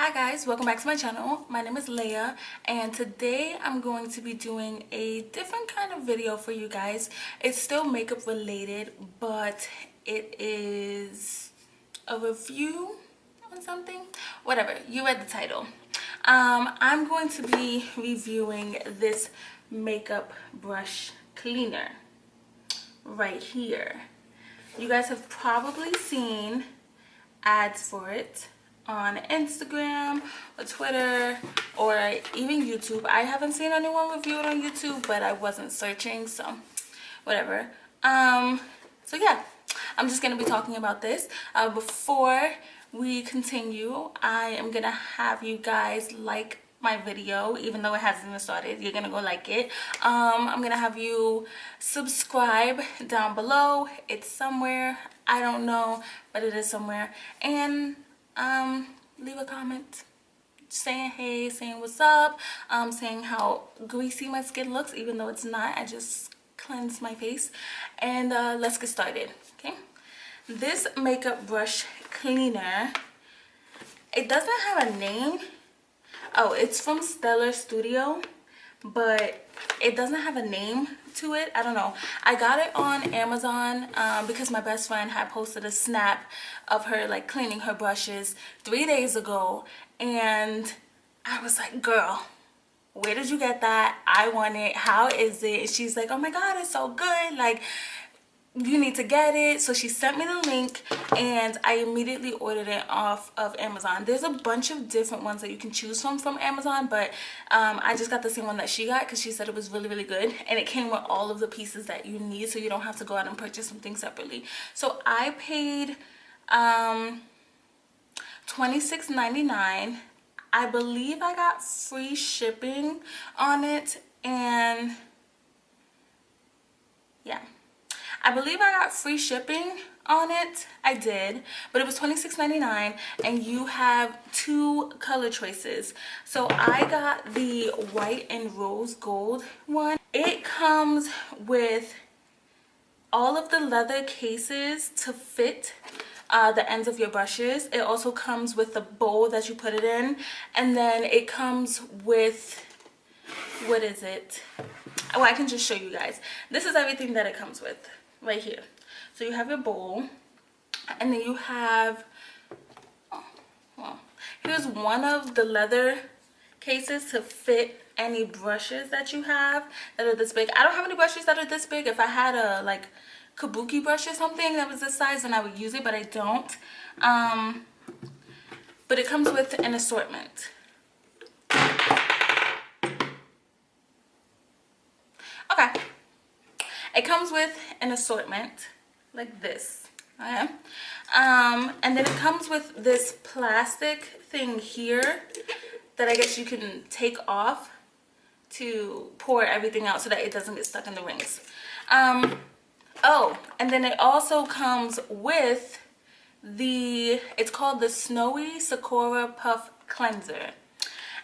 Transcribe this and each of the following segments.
Hi guys, welcome back to my channel. My name is Leya and today I'm going to be doing a different kind of video for you guys. It's still makeup related, but it is a review on something. Whatever, you read the title. I'm going to be reviewing this makeup brush cleaner right here. You guys have probably seen ads for it on Instagram or Twitter or even YouTube. I haven't seen anyone review it on YouTube, but I wasn't searching, so whatever. So yeah, I'm just gonna be talking about this. Before we continue, I am gonna have you guys like my video, even though it hasn't even started. You're gonna go like it. I'm gonna have you subscribe down below. It's somewhere, I don't know, but it is somewhere. And leave a comment saying hey, saying what's up, saying how greasy my skin looks, even though it's not. I just cleansed my face. And let's get started. Okay, this makeup brush cleaner, it doesn't have a name. Oh, it's from Stellar Studio, but it doesn't have a name to it. I don't know. I got it on Amazon because my best friend had posted a snap of her like cleaning her brushes 3 days ago, and I was like, girl, where did you get that? I want it. How is it? And she's like, oh my god, it's so good, like you need to get it. So she sent me the link and I immediately ordered it off of Amazon. There's a bunch of different ones that you can choose from Amazon, but I just got the same one that she got because she said it was really good, and it came with all of the pieces that you need, so you don't have to go out and purchase something separately. So I paid $26.99. I believe I got free shipping on it, and yeah, I believe I got free shipping on it. I did, but it was $26.99, and you have 2 color choices. So I got the white and rose gold one. It comes with all of the leather cases to fit the ends of your brushes. It also comes with the bowl that you put it in, and then it comes with, what is it? Oh, I can just show you guys. This is everything that it comes with right here. So you have your bowl, and then you have, oh, well, here's one of the leather cases to fit any brushes that you have that are this big. I don't have any brushes that are this big. If I had a like kabuki brush or something that was this size, then I would use it, but I don't. But it comes with an assortment. Okay, it comes with an assortment like this. Okay, and then it comes with this plastic thing here that I guess you can take off to pour everything out so that it doesn't get stuck in the rings. Oh, and then it also comes with it's called the Snowy Sakura Puff Cleanser.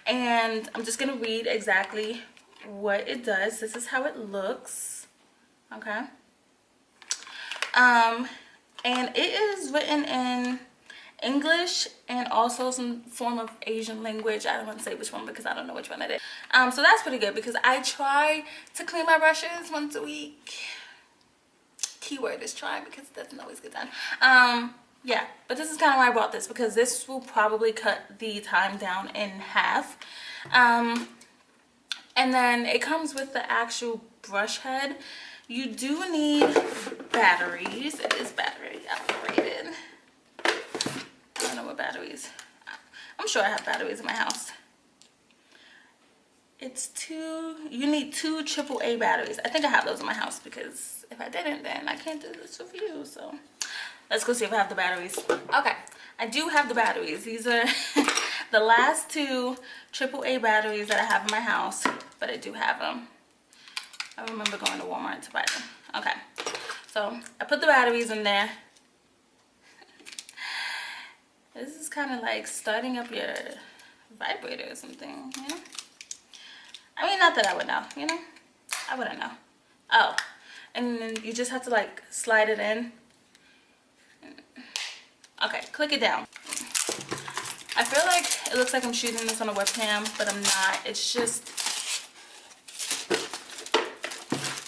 And I'm just gonna read exactly what it does. This is how it looks. Okay. And it is written in English and also some form of Asian language. I don't want to say which one because I don't know which one it is. So that's pretty good because I try to clean my brushes once a week. Keyword is try, because it doesn't always get done. Yeah, but this is kind of why I bought this, because this will probably cut the time down in half. And then it comes with the actual brush head. You do need batteries. It is battery operated. I don't know what batteries. I'm sure I have batteries in my house. You need 2 AAA batteries. I think I have those in my house, because if I didn't, then I can't do this review. So let's go see if I have the batteries. Okay, I do have the batteries. These are the last 2 AAA batteries that I have in my house, but I do have them. I remember going to Walmart to buy them. Okay, so I put the batteries in there. This is kind of like starting up your vibrator or something, you know? I mean, not that I would know, you know? I wouldn't know. Oh, and then you just have to like slide it in. Okay, click it down. I feel like it looks like I'm shooting this on a webcam, but I'm not. It's just,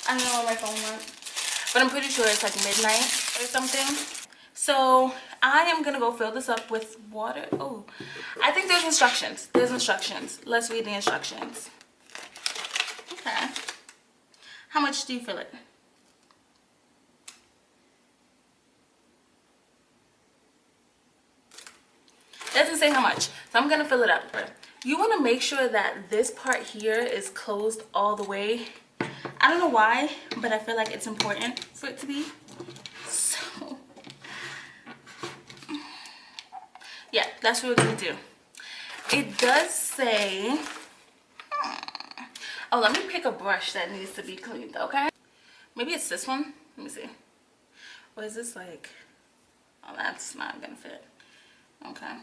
I don't know where my phone went, but I'm pretty sure it's like midnight or something. So I am gonna go fill this up with water. Oh, I think there's instructions. There's instructions. Let's read the instructions. Okay. How much do you fill it? It doesn't say how much, so I'm gonna fill it up. You want to make sure that this part here is closed all the way. I don't know why, but I feel like it's important for it to be. So yeah, that's what we're gonna do. It does say, oh, let me pick a brush that needs to be cleaned, okay? Maybe it's this one. Let me see. Or is this like, oh, that's not gonna fit. Okay.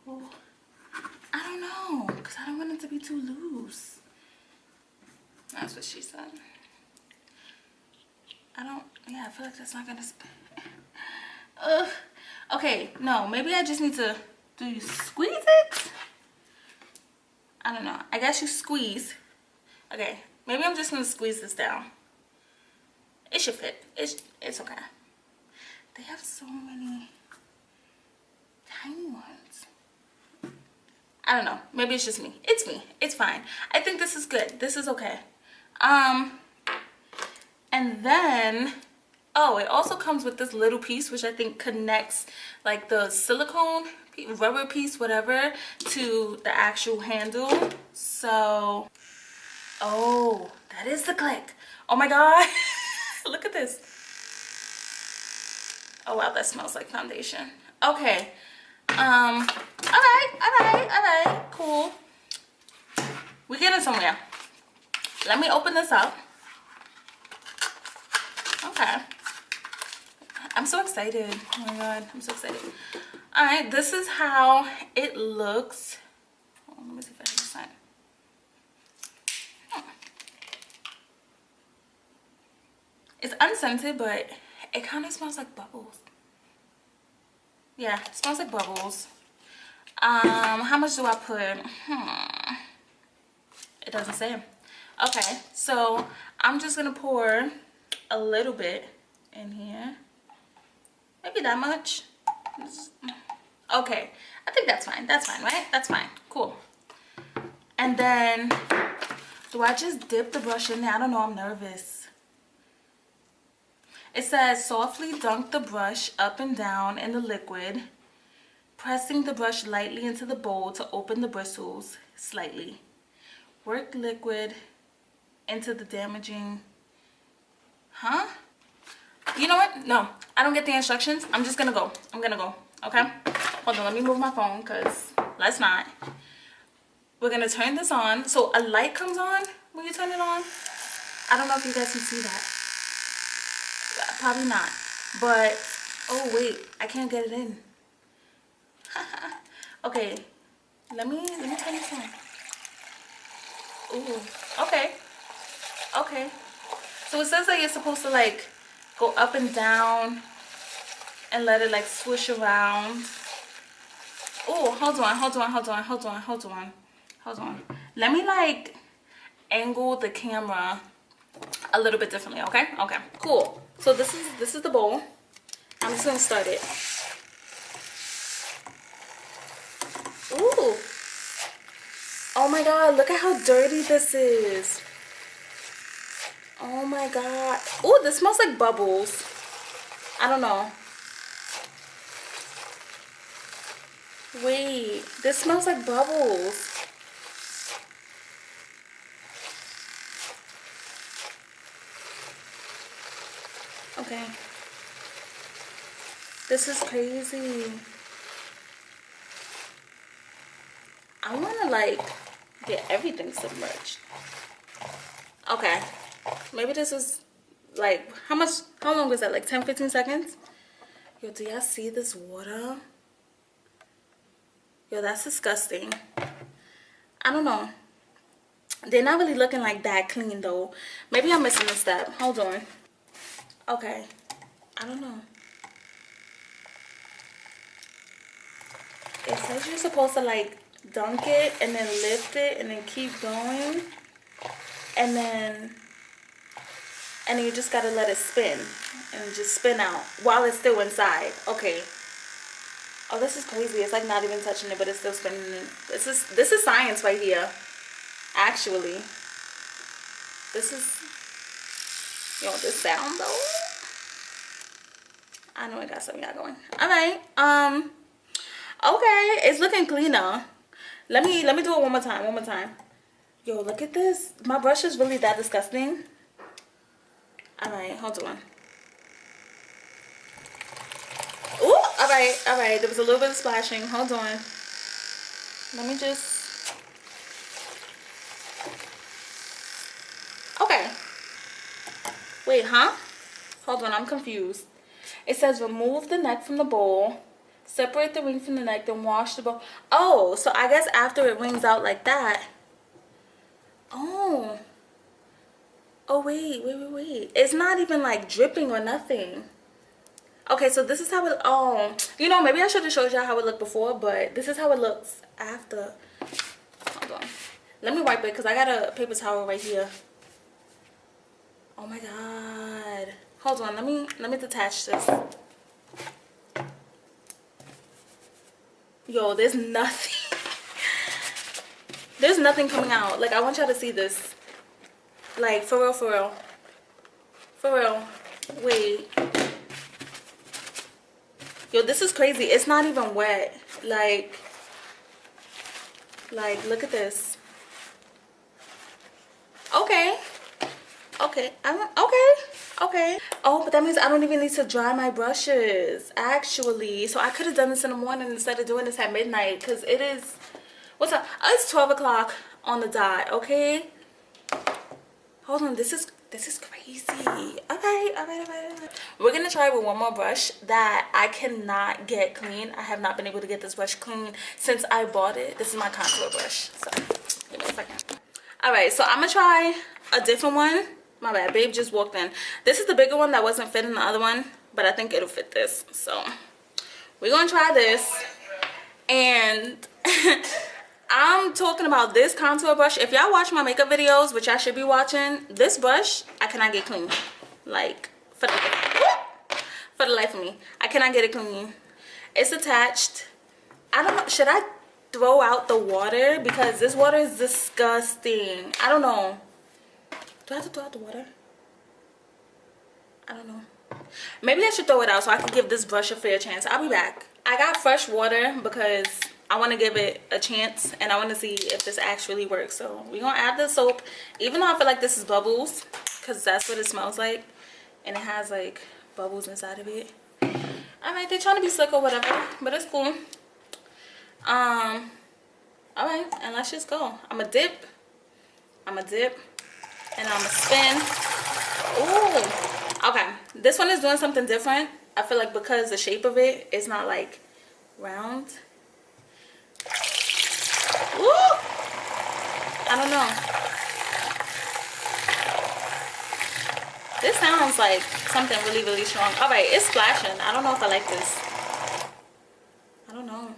Well, I don't know, because I don't want it to be too loose. That's what she said. Yeah, I feel like that's not gonna ugh. Okay, no, maybe I just need to, do you squeeze it? I don't know. I guess you squeeze. Okay, maybe I'm just gonna squeeze this down. It should fit. It's okay. They have so many tiny ones. I don't know. Maybe it's just me. It's me. It's fine. I think this is good. This is okay. And then, oh, it also comes with this little piece, which I think connects like the silicone rubber piece, whatever, to the actual handle. So, oh, that is the click. Oh my God. Look at this. Oh wow, that smells like foundation. Okay. All right, cool. We're getting somewhere. Let me open this up. Okay. I'm so excited. Oh my God, I'm so excited. All right, this is how it looks. Oh, let me see if I have this side. It's unscented, but it kind of smells like bubbles. Yeah, it smells like bubbles. How much do I put? It doesn't say. Okay, so I'm just gonna pour a little bit in here. Maybe that much. Okay, I think that's fine. That's fine, right? That's fine. Cool. And then, do I just dip the brush in there? I don't know. I'm nervous. It says softly dunk the brush up and down in the liquid, pressing the brush lightly into the bowl to open the bristles slightly. Work liquid into the damaging. Huh? You know what? No, I don't get the instructions. I'm just gonna go. I'm gonna go. Okay? Hold on, let me move my phone because let's not. We're gonna turn this on. So a light comes on when you turn it on. I don't know if you guys can see that. Probably not. But, oh wait, I can't get it in. Okay, let me turn this on. Ooh, okay. Okay. So it says that you're supposed to like go up and down and let it like swoosh around. Oh, hold on. Let me like angle the camera a little bit differently, okay? Okay, cool. So this is the bowl. I'm just gonna start it. Ooh. Oh my God, look at how dirty this is. Oh my God. Ooh, this smells like bubbles. I don't know. Wait, this smells like bubbles. Okay. This is crazy. I want to like get everything submerged. Okay. Maybe this is like, how long was that? Like 10-15 seconds? Yo, do y'all see this water? Yo, that's disgusting. I don't know. They're not really looking like that clean though. Maybe I'm missing a step. Hold on. Okay. I don't know. It says you're supposed to like dunk it and then lift it and then keep going. And then you just gotta let it spin and just spin out while it's still inside. Okay. Oh, this is crazy. It's like not even touching it, but it's still spinning. This is science right here. Actually, this is, you know, this sound though. I know I got something y'all going. All right. Okay, it's looking cleaner. Let me do it one more time. One more time. Yo, look at this. My brush is really that disgusting. All right, hold on. Ooh, all right. There was a little bit of splashing. Hold on. Let me just. Okay. Wait, huh? Hold on, I'm confused. It says remove the neck from the bowl, separate the ring from the neck, then wash the bowl. Oh, so I guess after it wrings out like that. Oh. Oh, wait. It's not even like dripping or nothing. Okay, so this is how it, oh, you know, maybe I should have showed y'all how it looked before, but this is how it looks after. Hold on. Let me wipe it because I got a paper towel right here. Oh my God. Hold on, let me detach this. Yo, there's nothing. There's nothing coming out. Like, I want y'all to see this. Like, for real, for real. For real. Wait. Yo, this is crazy. It's not even wet. Like, look at this. Okay. Okay. Okay. Oh, but that means I don't even need to dry my brushes, actually. So I could have done this in the morning instead of doing this at midnight, because it is, what's up? Oh, it's 12 o'clock on the dot, okay? Hold on, this is crazy. Okay. We're gonna try with one more brush that I cannot get clean. I have not been able to get this brush clean since I bought it. This is my contour brush. So give me a second. All right, so I'm gonna try a different one. My bad, babe just walked in. This is the bigger one that wasn't fitting the other one, but I think it'll fit this. So we're gonna try this. And I'm talking about this contour brush. If y'all watch my makeup videos, which I should be watching, this brush I cannot get clean. Like, for the life of me, I cannot get it clean. It's attached. I don't know, should I throw out the water? Because this water is disgusting. I don't know. Do I have to throw out the water? I don't know. Maybe I should throw it out so I can give this brush a fair chance. I'll be back. I got fresh water because I want to give it a chance and I want to see if this actually works. So we're going to add the soap, even though I feel like this is bubbles, because that's what it smells like. And it has like bubbles inside of it. Alright, they're trying to be slick or whatever, but it's cool. Alright, and let's just go. I'ma dip, and I'ma spin. Ooh, okay. This one is doing something different. I feel like because the shape of it is not like round. Ooh, I don't know. This sounds like something really, really strong. Alright, it's splashing. I don't know if I like this. I don't know.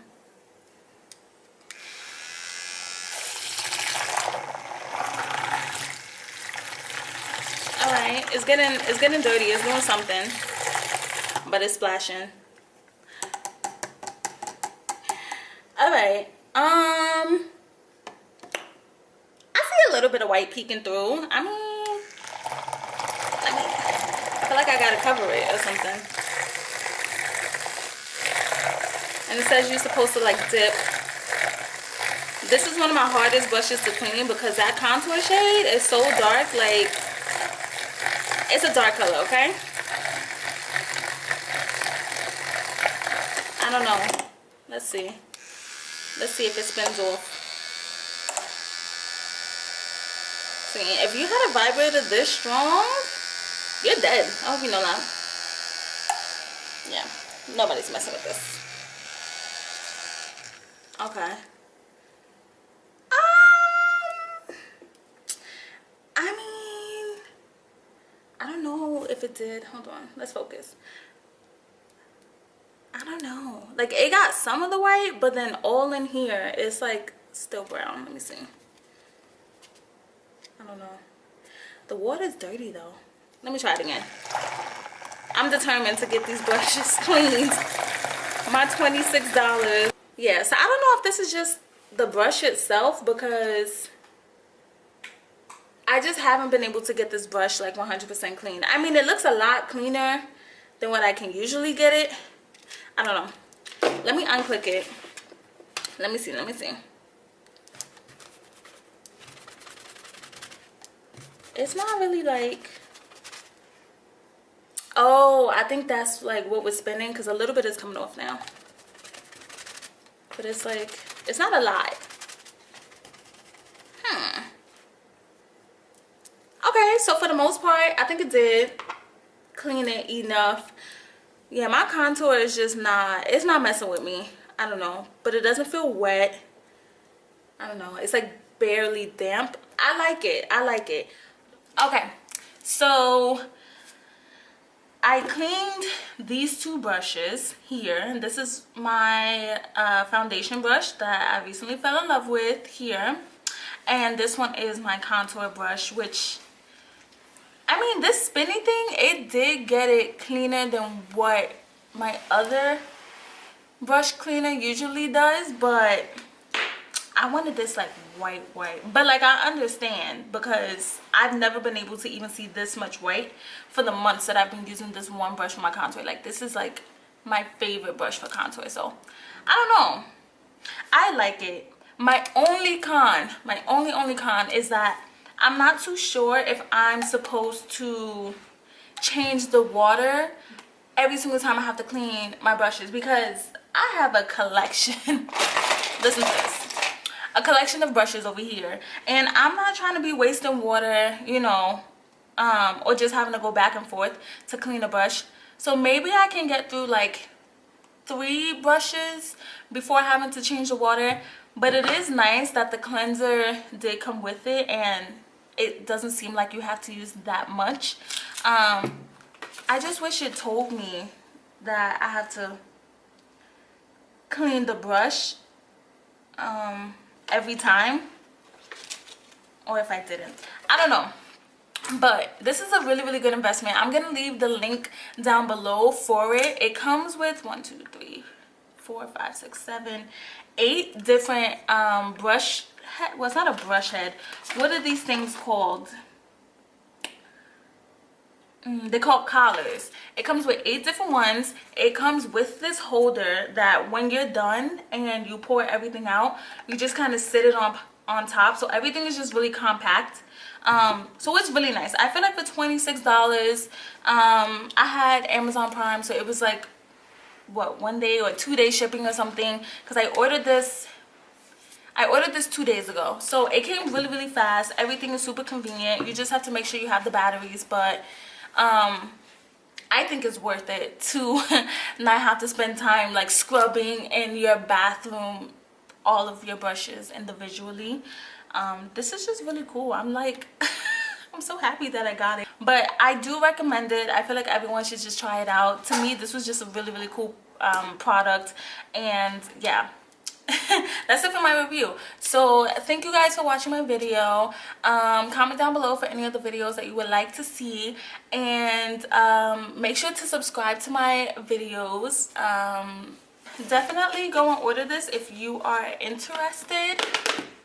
Alright, it's getting dirty. It's doing something. But it's splashing. Alright. I see a little bit of white peeking through. I feel like I gotta cover it or something. And it says you're supposed to like dip. This is one of my hardest brushes to clean because that contour shade is so dark. Like, it's a dark color, okay? I don't know. Let's see. Let's see if it spins off. See, if you had a vibrator this strong, you're dead. I hope you know that. Yeah, nobody's messing with this. Okay. I mean, I don't know if it did. Hold on, let's focus. I don't know, like it got some of the white, but then all in here it's like still brown. Let me see. I don't know. The water's dirty though. Let me try it again. I'm determined to get these brushes cleaned. My $26. Yeah, so I don't know if this is just the brush itself, because I just haven't been able to get this brush like 100% clean. I mean, it looks a lot cleaner than what I can usually get it. I don't know. Let me unclick it. Let me see. It's not really like... Oh, I think that's like what was spinning, because a little bit is coming off now. But it's like, it's not a lot. Okay, so for the most part, I think it did clean it enough. Yeah, my contour is just not, it's not messing with me. I don't know, but it doesn't feel wet. I don't know, it's like barely damp. I like it. Okay, so I cleaned these two brushes here. This is my foundation brush that I recently fell in love with here, and this one is my contour brush, which, I mean, this spinny thing, it did get it cleaner than what my other brush cleaner usually does, but I wanted this like white. But like, I understand, because I've never been able to even see this much white for the months that I've been using this one brush for my contour. Like, this is like my favorite brush for contour. So I don't know, I like it. My only con is that I'm not too sure if I'm supposed to change the water every single time I have to clean my brushes, because I have a collection. Listen to this. A collection of brushes over here, and I'm not trying to be wasting water, you know, or just having to go back and forth to clean a brush. So maybe I can get through like 3 brushes before having to change the water. But it is nice that the cleanser did come with it, and it doesn't seem like you have to use that much. I just wish it told me that I have to clean the brush every time, or if I didn't. I don't know, but this is a really good investment. I'm gonna leave the link down below for it. It comes with 1, 2, 3, 4, 5, 6, 7, 8 different brush head. Well, it's not a brush head. What are these things called? They're called collars. It comes with 8 different ones. It comes with this holder that when you're done and you pour everything out, you just kind of sit it on top. So everything is just really compact. So it's really nice. I feel like for $26, I had Amazon Prime, so it was like, what, 1 day or 2 day shipping or something, because I ordered this 2 days ago. So it came really fast. Everything is super convenient. You just have to make sure you have the batteries, but I think it's worth it to not have to spend time like scrubbing in your bathroom all of your brushes individually. This is just really cool. I'm like I'm so happy that I got it, but I do recommend it. I feel like everyone should just try it out. To me, this was just a really cool product, and yeah. That's it for my review. So thank you guys for watching my video. Comment down below for any other videos that you would like to see, and make sure to subscribe to my videos. Definitely go and order this if you are interested,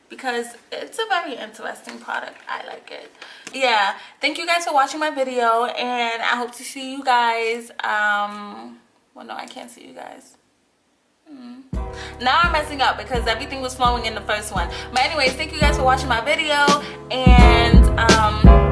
because it's a very interesting product. I like it. Yeah, thank you guys for watching my video, and I hope to see you guys. Well, no, I can't see you guys. Now I'm messing up because everything was flowing in the first one. But anyways, thank you guys for watching my video, and